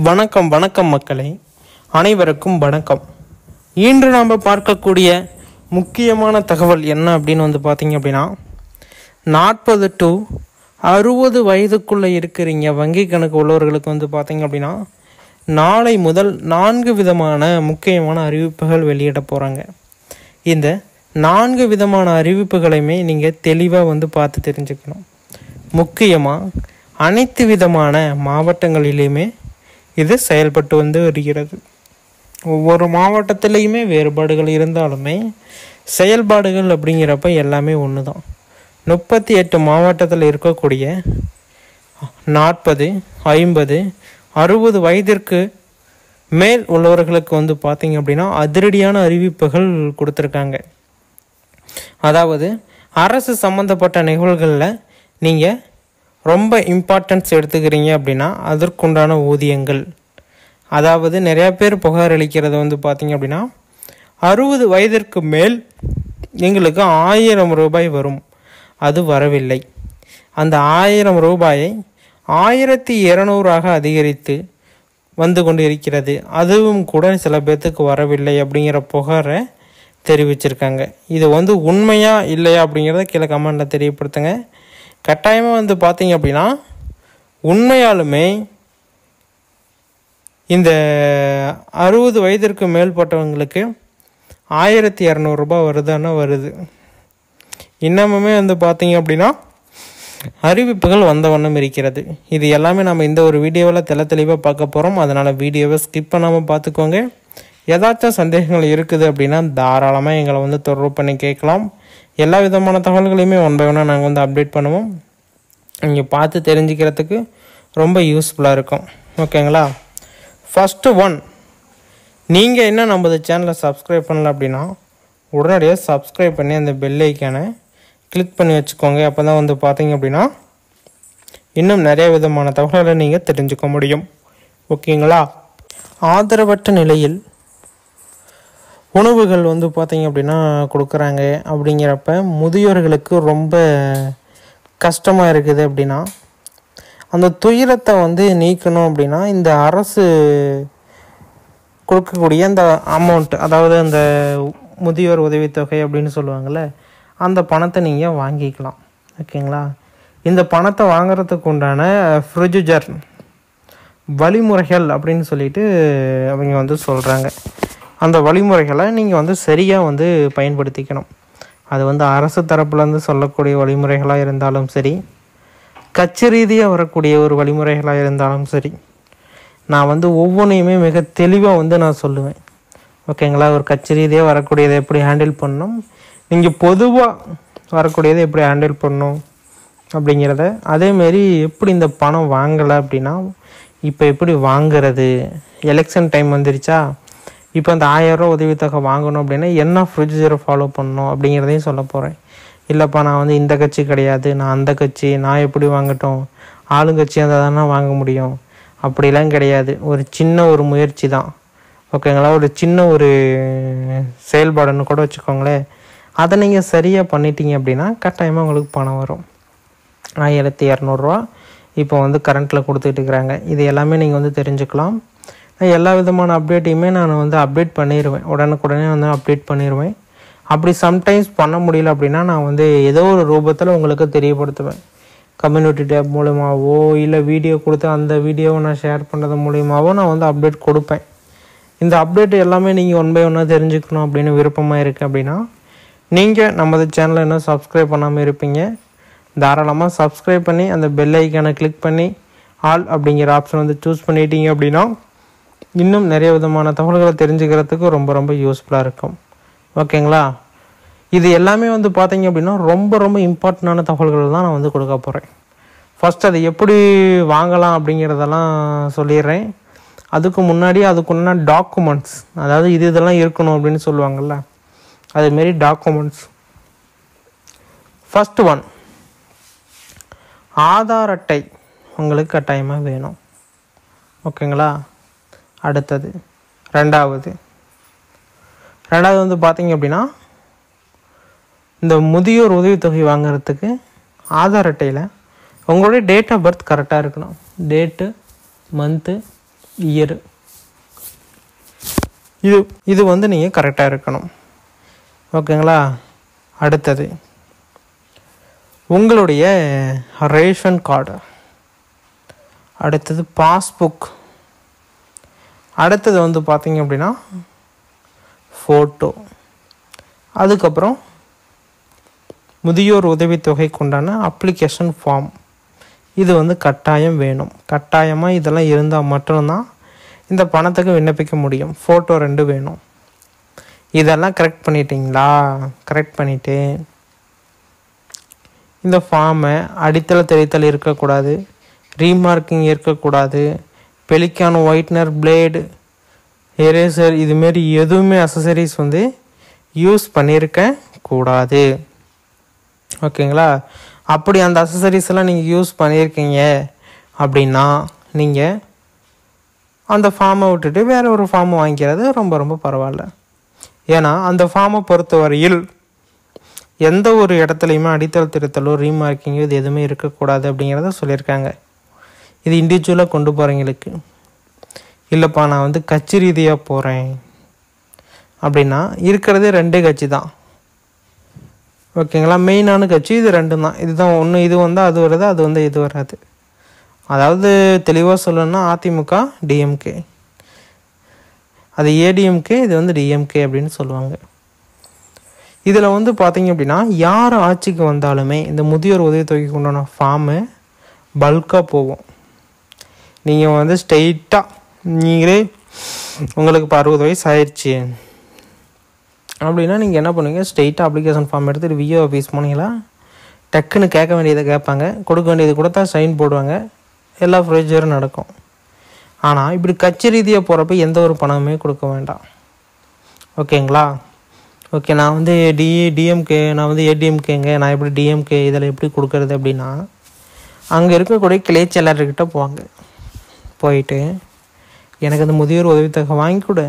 வணக்கம் வணக்கம் மக்களே, அனைவருக்கும் வணக்கம். இன்று நாம் பார்க்கக்கூடிய முக்கியமான தகவல் என்ன அப்படின்னு பார்த்தீங்க அப்படின்னா, 40 to 60 வயதுக்குள்ளே இருக்கிறீங்க வங்கி கணக்கு உள்ளவர்களுக்கு பார்த்தீங்க அப்படின்னா, நாளை முதல் 4 விதமான முக்கியமான அறிவிப்புகள் வெளியிட போகிறாங்க. இந்த 4 விதமான அறிவிப்புகளையுமே நீங்கள் தெளிவாக பார்த்து தெரிஞ்சுக்கணும். முக்கியமாக அனைத்து விதமான மாவட்டங்களிலையுமே இது செயல்பட்டு வருகிறது. ஒவ்வொரு மாவட்டத்திலையுமே வேறுபாடுகள் இருந்தாலுமே செயல்பாடுகள் அப்படிங்கிறப்ப எல்லாமே ஒன்று தான். 38 மாவட்டத்தில் இருக்கக்கூடிய 40, 50, 60 வயதிற்கு மேல் உள்ளவர்களுக்கு பார்த்தீங்க அப்படின்னா அதிரடியான அறிவிப்புகள் கொடுத்துருக்காங்க. அதாவது அரசு சம்மந்தப்பட்ட நிகழ்வுகளில் நீங்கள் ரொம்ப இம்பார்ட்டன்ஸ் எடுத்துக்கிறீங்க அப்படின்னா அதற்குண்டான ஊதியங்கள், அதாவது நிறையா பேர் புகார் அளிக்கிறது பார்த்தீங்க அப்படின்னா 60 வயதிற்கு மேல் எங்களுக்கு 1000 ரூபாய் வரும், அது வரவில்லை. அந்த 1000 ரூபாயை 1200 அதிகரித்து வந்து கொண்டு இருக்கிறது, அதுவும் கூட சில பேர்த்துக்கு வரவில்லை அப்படிங்கிற புகாரை தெரிவிச்சிருக்காங்க. இது உண்மையா இல்லையா அப்படிங்கிறத கீழே கமெண்டில் தெரியப்படுத்துங்க. கட்டாயமாக பார்த்தீங்க அப்படின்னா உண்மையாலுமே இந்த 60 வயதிற்கு மேற்பட்டவங்களுக்கு 1200 ரூபாய் வருதானா வருது. இன்னமுமே பார்த்தீங்க அப்படின்னா அறிவிப்புகள் வந்த வண்ணம் இருக்கிறது. இது எல்லாமே நம்ம இந்த ஒரு வீடியோவில் தெளிவாக பார்க்க போகிறோம். அதனால் வீடியோவை ஸ்கிப் பண்ணாமல் பார்த்துக்கோங்க. ஏதாச்சும் சந்தேகங்கள் இருக்குது அப்படின்னா தாராளமாக எங்களை தொடர்பு பண்ணி கேட்கலாம். எல்லா விதமான தகவல்களையுமே ஒன் பை ஒன்னாக நாங்கள் அப்டேட் பண்ணுவோம். நீங்கள் பார்த்து தெரிஞ்சுக்கிறதுக்கு ரொம்ப யூஸ்ஃபுல்லாக இருக்கும். ஓகேங்களா? ஃபஸ்ட்டு ஒன், நீங்கள் என்ன நம்ம சேனலை சப்ஸ்கிரைப் பண்ணல அப்படின்னா உடனடியாக சப்ஸ்கிரைப் பண்ணி அந்த பெல் ஐக்கானை கிளிக் பண்ணி வச்சுக்கோங்க. அப்போ தான் பார்த்தீங்க அப்படின்னா இன்னும் நிறைய விதமான தகவல்களை நீங்கள் தெரிஞ்சுக்க முடியும். ஓகேங்களா? ஆதரவற்ற நிலையில் உணவுகள் பார்த்தீங்க அப்படின்னா கொடுக்குறாங்க. அப்படிங்கிறப்ப முதியோர்களுக்கு ரொம்ப கஷ்டமாக இருக்குது. அப்படின்னா அந்த துயரத்தை நீக்கணும் அப்படின்னா இந்த அரசு கொடுக்கக்கூடிய அந்த அமௌண்ட், அதாவது அந்த முதியோர் உதவித்தொகை அப்படின்னு சொல்லுவாங்கள்ல, அந்த பணத்தை நீங்கள் வாங்கிக்கலாம். ஓகேங்களா? இந்த பணத்தை வாங்குறதுக்கு உண்டான ப்ரொசீஜர் வழிமுறைகள் அப்படின்னு சொல்லிட்டு அவங்க சொல்கிறாங்க. அந்த வழிமுறைகளை நீங்கள் சரியாக பயன்படுத்திக்கணும். அது அரசு தரப்புலேருந்து சொல்லக்கூடிய வழிமுறைகளாக இருந்தாலும் சரி, கட்சி ரீதியாக வரக்கூடிய ஒரு வழிமுறைகளாக இருந்தாலும் சரி, நான் ஒவ்வொன்றையுமே மிக தெளிவாக நான் சொல்லுவேன். ஓகேங்களா? ஒரு கட்சி ரீதியாக வரக்கூடியதை எப்படி ஹேண்டில் பண்ணணும், நீங்கள் பொதுவாக வரக்கூடியதை எப்படி ஹேண்டில் பண்ணணும் அப்படிங்கிறத, அதேமாரி எப்படி இந்த பணம் வாங்கலை அப்படின்னா இப்போ எப்படி வாங்கிறது, எலெக்ஷன் டைம் வந்துருச்சா, இப்போ அந்த 1000 ரூபா உதவித்தொகை வாங்கணும் அப்படின்னா என்ன ப்ரொசீஜரை ஃபாலோ பண்ணணும் அப்படிங்கிறதையும் சொல்ல போகிறேன். இல்லைப்பா நான் இந்த கட்சி கிடையாது, நான் அந்த கட்சி, நான் எப்படி வாங்கட்டும், ஆளுங்கட்சியாக இருந்தால் தானே வாங்க முடியும், அப்படிலாம் கிடையாது. ஒரு சின்ன ஒரு முயற்சி தான். ஓகேங்களா? ஒரு சின்ன ஒரு செயல்பாடுன்னு கூட வச்சுக்கோங்களேன். அதை நீங்கள் சரியாக பண்ணிட்டீங்க அப்படின்னா கட்டாயமாக உங்களுக்கு பணம் வரும். 1200 ரூபா இப்போ கரண்ட்டில் கொடுத்துட்டு இருக்கிறாங்க. இது எல்லாமே நீங்கள் தெரிஞ்சுக்கலாம். எல்லா விதமான அப்டேட்டையுமே நான் அப்டேட் பண்ணிடுவேன், உடனுக்குடனே அப்டேட் பண்ணிடுவேன். அப்படி சம்டைம்ஸ் பண்ண முடியல அப்படின்னா நான் ஏதோ ஒரு ரூபத்தில் உங்களுக்கு தெரியப்படுத்துவேன். கம்யூனிட்டி டேப் மூலமாகவோ இல்லை வீடியோ கொடுத்து அந்த வீடியோவை நான் ஷேர் பண்ணுறது மூலியமாகவோ நான் அப்டேட் கொடுப்பேன். இந்த அப்டேட் எல்லாமே நீங்கள் ஒன் பை ஒன்னாக தெரிஞ்சுக்கணும் அப்படின்னு விருப்பமாக இருக்குது அப்படின்னா நீங்கள் நமது சேனலை இன்னும் சப்ஸ்கிரைப் பண்ணாமல் இருப்பீங்க. தாராளமாக சப்ஸ்கிரைப் பண்ணி அந்த பெல் ஐக்கானை கிளிக் பண்ணி ஆல் அப்படிங்கிற ஆப்ஷன் சூஸ் பண்ணிட்டீங்க அப்படின்னா இன்னும் நிறைய விதமான தகவல்களை தெரிஞ்சுக்கிறதுக்கு ரொம்ப ரொம்ப யூஸ்ஃபுல்லாக இருக்கும். ஓகேங்களா? இது எல்லாமே பார்த்தீங்க அப்படின்னா ரொம்ப ரொம்ப இம்பார்ட்டண்டான தகவல்கள் தான் நான் கொடுக்க போகிறேன். ஃபஸ்ட் அதை எப்படி வாங்கலாம் அப்படிங்கிறதெல்லாம் சொல்லிடுறேன். அதுக்கு முன்னாடி அதுக்குன்னா டாக்குமெண்ட்ஸ், அதாவது இதெல்லாம் இருக்கணும் அப்படின்னு சொல்லுவாங்கள்ல, அதுமாரி டாக்குமெண்ட்ஸ். ஃபஸ்ட் ஒன், ஆதார் அட்டை உங்களுக்கு கட்டாயமாக வேணும். ஓகேங்களா? அடுத்தது ரெண்டாவது பார்த்தீங்க அப்படின்னா இந்த முதியோர் உதவித்தொகை வாங்குறதுக்கு ஆதார் அட்டையில் உங்களுடைய டேட் ஆஃப் பர்த் கரெக்டாக இருக்கணும். Date, month, year. இது வந்து நீங்கள் கரெக்டாக இருக்கணும். ஓகேங்களா. அடுத்தது உங்களுடைய ரேஷன் கார்டு, அடுத்தது பாஸ்புக், அடுத்தது வந்து பார்த்தீங்க அப்படின்னா ஃபோட்டோ, அதுக்கப்புறம் முதியோர் உதவித்தொகைக்கு உண்டான அப்ளிகேஷன் ஃபார்ம். இது வந்து கட்டாயம் வேணும். கட்டாயமாக இதெல்லாம் இருந்தால் மட்டும்தான் இந்த பணத்துக்கு விண்ணப்பிக்க முடியும். ஃபோட்டோ 2 வேணும். இதெல்லாம் கரெக்ட் பண்ணிட்டீங்களா? கரெக்ட் பண்ணிவிட்டு இந்த ஃபார்மை அடித்தல் தெளித்தல் இருக்கக்கூடாது, ரீமார்க்கிங் இருக்கக்கூடாது, பெலிக்கான் ஒயிட்னர், பிளேடு, எரேசர் இதுமாரி எதுவுமே அசசரிஸ் வந்து யூஸ் பண்ணியிருக்க கூடாது. ஓகேங்களா. அப்படி அந்த அசசரிஸ் எல்லாம் நீங்கள் யூஸ் பண்ணியிருக்கீங்க அப்படின்னா நீங்கள் அந்த ஃபார்மை விட்டுட்டு வேறு ஒரு ஃபார்மை வாங்கிக்கிறது ரொம்ப ரொம்ப பரவாயில்ல. ஏன்னா அந்த ஃபார்மை பொறுத்தவரையில் எந்த ஒரு இடத்துலையுமே அடித்தல் திருத்தலோ ரீமார்க்கிங்கோ இது எதுவுமே இருக்கக்கூடாது அப்படிங்கிறத சொல்லியிருக்காங்க. இது இண்டிவிஜுவலாக கொண்டு போகிறவங்களுக்கு. இல்லைப்பா நான் வந்து கட்சி ரீதியாக போகிறேன் அப்படின்னா இருக்கிறதே 2 கட்சி தான். ஓகேங்களா. மெயினான கட்சி இது 2 தான். இதுதான் ஒன்று. இது வந்தால் அது வருது, அது வந்து இது வராது. அதாவது தெளிவாக சொல்லணும்னா அதிமுக டிஎம்கே, அது ஏடிஎம்கே, இது வந்து டிஎம்கே அப்படின்னு சொல்லுவாங்க. இதில் வந்து பார்த்தீங்க அப்படின்னா யார் ஆட்சிக்கு வந்தாலுமே இந்த முதியோர் உதவித்தொகைக்கு உண்டான ஃபார்மு பல்காக போகும். நீங்கள் வந்து ஸ்ட்ரெயிட்டாக நீங்களே உங்களுக்கு இப்போ 60 வயசு ஆயிடுச்சு அப்படின்னா நீங்கள் என்ன பண்ணுவீங்க, ஸ்ட்ரெயிட்டாக அப்ளிகேஷன் ஃபார்ம் எடுத்துகிட்டு விஓ ஆஃபீஸ் போனீங்களா, டக்குன்னு கேட்க வேண்டியதை கேட்பாங்க, கொடுக்க வேண்டியது கொடுத்தா சைன் போடுவாங்க, எல்லா ப்ரொசீஜரும் நடக்கும். ஆனால் இப்படி கட்சி ரீதியாக போகிறப்ப எந்த ஒரு பணமுமே கொடுக்க வேண்டாம். ஓகேங்களா. ஓகே. நான் வந்து டிஎம்கே, நான் வந்து ஏடிஎம்கேங்க, நான் எப்படி டிஎம்கே இதில் எப்படி கொடுக்கறது அப்படின்னா அங்கே இருக்கக்கூடிய கிளை செயலர்கிட்ட போவாங்க. போயிட்டு எனக்கு அந்த முதியோர் உதவித்தொகை வாங்கி கொடு,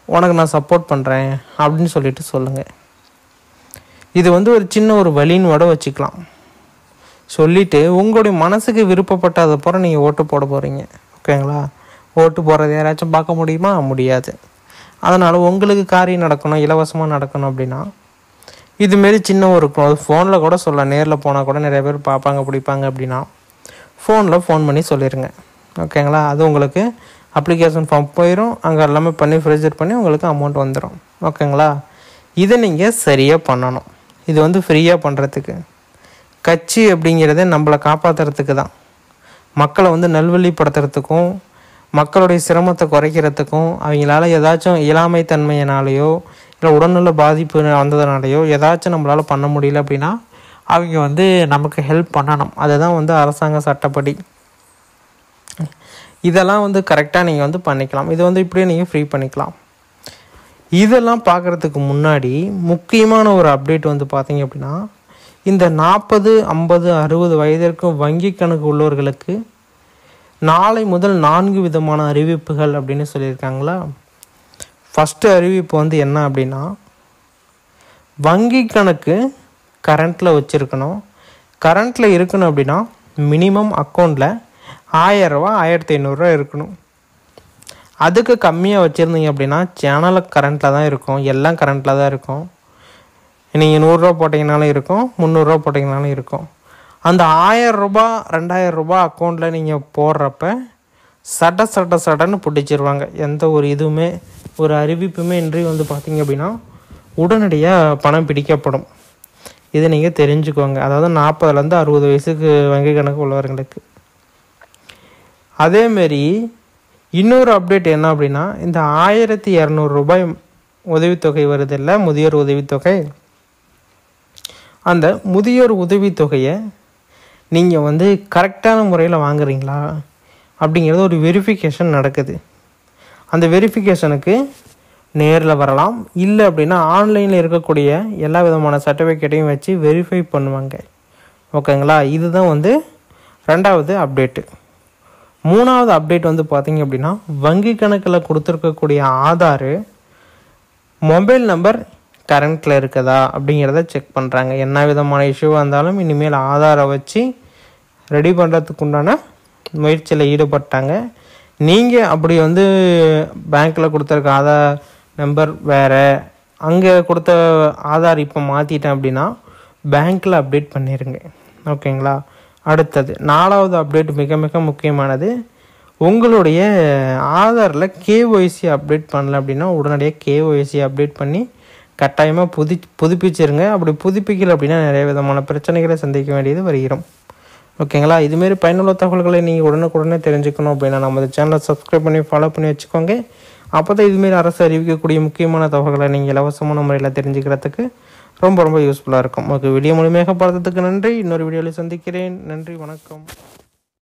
உனக்கு நான் சப்போர்ட் பண்ணுறேன் அப்படின்னு சொல்லிட்டு சொல்லுங்கள். இது வந்து ஒரு சின்ன ஒரு வழின்னு கூட வச்சுக்கலாம். சொல்லிவிட்டு உங்களுடைய மனசுக்கு விருப்பப்பட்டதை போகிற நீங்கள் ஓட்டு போட போகிறீங்க. ஓகேங்களா. ஓட்டு போடுறது யாராச்சும் பார்க்க முடியுமா? முடியாது. அதனால் உங்களுக்கு காரியம் நடக்கணும், இலவசமாக நடக்கணும் அப்படின்னா இதுமாரி சின்ன ஒரு ஃபோனில் கூட சொல்லலாம். நேரில் போனால் கூட நிறைய பேர் பார்ப்பாங்க பிடிப்பாங்க அப்படின்னா ஃபோனில் ஃபோன் பண்ணி சொல்லிடுங்க. ஓகேங்களா. அது உங்களுக்கு அப்ளிகேஷன் ஃபார்ம் போயிடும், அங்கே எல்லாமே பண்ணி ப்ரொசீஜர் பண்ணி உங்களுக்கு அமௌண்ட் வந்துடும். ஓகேங்களா. இதை நீங்கள் சரியாக பண்ணணும். இது வந்து ஃப்ரீயாக பண்ணுறதுக்கு, கட்சி அப்படிங்கிறத நம்மளை காப்பாற்றுறதுக்கு தான், மக்களை வந்து நல்வழிப்படுத்துறதுக்கும் மக்களுடைய சிரமத்தை குறைக்கிறதுக்கும், அவங்களால ஏதாச்சும் இயலாமைத்தன்மையினாலேயோ இல்லை உடல்நல பாதிப்பு வந்ததுனாலையோ ஏதாச்சும் நம்மளால் பண்ண முடியல அப்படின்னா அவங்க வந்து நமக்கு ஹெல்ப் பண்ணணும். அதுதான் வந்து அரசாங்க சட்டப்படி. இதெல்லாம் வந்து கரெக்டாக நீங்கள் வந்து பண்ணிக்கலாம். இது வந்து இப்படியே நீங்கள் ஃப்ரீ பண்ணிக்கலாம். இதெல்லாம் பார்க்குறதுக்கு முன்னாடி முக்கியமான ஒரு அப்டேட் வந்து பார்த்தீங்க அப்படின்னா இந்த 40, 50, 60 வயதிற்கும் வங்கி கணக்கு உள்ளவர்களுக்கு நாளை முதல் 4 விதமான அறிவிப்புகள் அப்படின்னு சொல்லியிருக்காங்களா. ஃபஸ்ட்டு அறிவிப்பு வந்து என்ன அப்படின்னா வங்கி கணக்கு கரண்ட்டில் வச்சுருக்கணும். கரண்ட்டில் இருக்கணும் அப்படின்னா மினிமம் அக்கௌண்ட்டில் 1000 ரூபா 1500 இருக்கணும். அதுக்கு கம்மியாக வச்சுருந்தீங்க அப்படின்னா சேனல் கரண்ட்டில் தான் இருக்கும், எல்லாம் கரண்ட்டில் தான் இருக்கும். நீங்கள் 100 ரூபா போட்டிங்கனாலும் இருக்கும், 300 ரூபா போட்டிங்கனாலும் இருக்கும். அந்த 1000 ரூபா 2000 ரூபா அக்கௌண்ட்டில் நீங்கள் போடுறப்ப சடன்னு பிடிச்சிருவாங்க. எந்த ஒரு இதுவுமே ஒரு அறிவிப்புமே இன்றி வந்து பார்த்திங்க அப்படின்னா உடனடியாக பணம் பிடிக்கப்படும். இதை நீங்கள் தெரிஞ்சுக்கோங்க. அதாவது 40லேருந்து 60 வயசுக்கு வங்கி கணக்கு உள்ளவர்களுக்கு. அதேமாரி இன்னொரு அப்டேட் என்ன அப்படின்னா இந்த 1200 ரூபாய் உதவித்தொகை வருது இல்லை, முதியோர் உதவித்தொகை. அந்த முதியோர் உதவித்தொகையை நீங்கள் வந்து கரெக்டான முறையில் வாங்குறீங்களா அப்படிங்கிறது ஒரு வெரிஃபிகேஷன் நடக்குது. அந்த வெரிஃபிகேஷனுக்கு நேரில் வரலாம், இல்லை அப்படின்னா ஆன்லைனில் இருக்கக்கூடிய எல்லா விதமான சர்டிஃபிகேட்டையும் வச்சு வெரிஃபை பண்ணுவாங்க. ஓகேங்களா. இதுதான் வந்து 2வது அப்டேட்டு. 3வது அப்டேட் வந்து பார்த்திங்க அப்படின்னா வங்கி கணக்கில் கொடுத்துருக்கக்கூடிய ஆதார் மொபைல் நம்பர் கரண்ட்டில் இருக்குதா அப்படிங்கிறத செக் பண்ணுறாங்க. என்ன விதமான இஷ்யூவாக இருந்தாலும் இனிமேல் ஆதாரை வச்சு ரெடி பண்ணுறதுக்கு உண்டான முயற்சியில் ஈடுபட்டாங்க. நீங்கள் அப்படி வந்து பேங்க்கில் கொடுத்துருக்க ஆதார் நம்பர் வேறு, அங்கே கொடுத்த ஆதார் இப்போ மாற்றிட்டேன் அப்படின்னா பேங்க்கில் அப்டேட் பண்ணிடுங்க. ஓகேங்களா? அடுத்தது 4வது அப்டேட் மிக மிக முக்கியமானது. உங்களுடைய ஆதாரில் கேஒய்சி அப்டேட் பண்ணல அப்படின்னா உடனடியாக கேஒய்சி அப்டேட் பண்ணி கட்டாயமாக புதுப்பிச்சிருங்க. அப்படி புதுப்பிக்கல அப்படின்னா நிறைய விதமான பிரச்சனைகளை சந்திக்க வேண்டியது வருகிறோம். ஓகேங்களா? இதுமாரி பயனுள்ள தகவல்களை நீங்கள் உடனுக்குடனே தெரிஞ்சுக்கணும் அப்படின்னா நமது சேனலை சப்ஸ்கிரைப் பண்ணி ஃபாலோ பண்ணி வச்சுக்கோங்க. அப்போ தான் இதுமாரி அரசு அறிவிக்கக்கூடிய முக்கியமான தகவல்களை நீங்கள் இலவசமான முறையில் தெரிஞ்சுக்கிறதுக்கு ரொம்ப ரொம்ப யூஸ்ஃபுல்லாக இருக்கும். ஓகே, வீடியோ முழுமையாக பார்த்ததுக்கு நன்றி. இன்னொரு வீடியோவில் சந்திக்கிறேன். நன்றி, வணக்கம்.